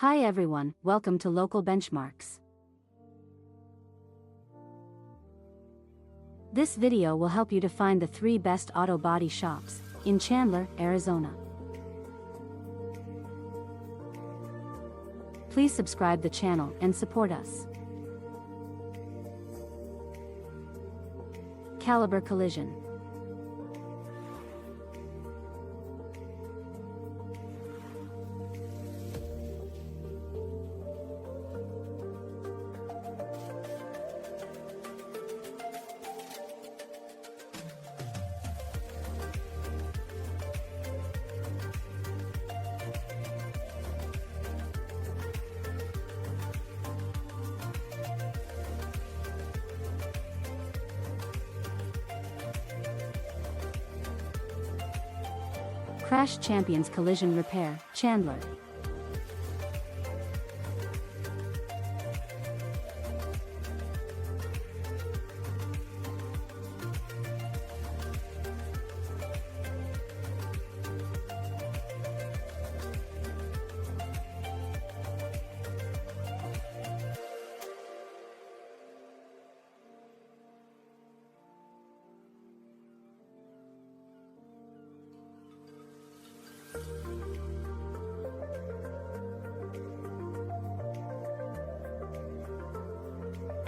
Hi everyone, welcome to Local Benchmarks. This video will help you to find the 3 best auto body shops in Chandler, Arizona. Please subscribe the channel and support us. Caliber Collision. Crash Champions Collision Repair, Chandler.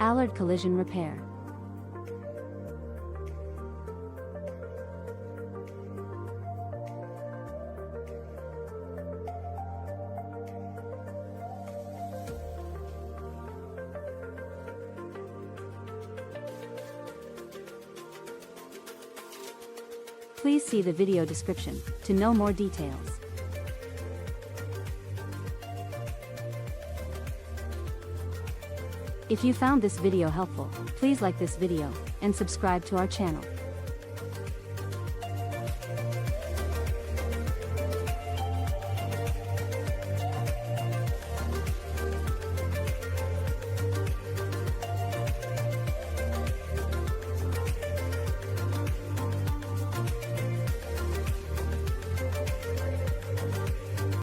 Allard Collision Repair. Please see the video description to know more details. If you found this video helpful, please like this video and subscribe to our channel.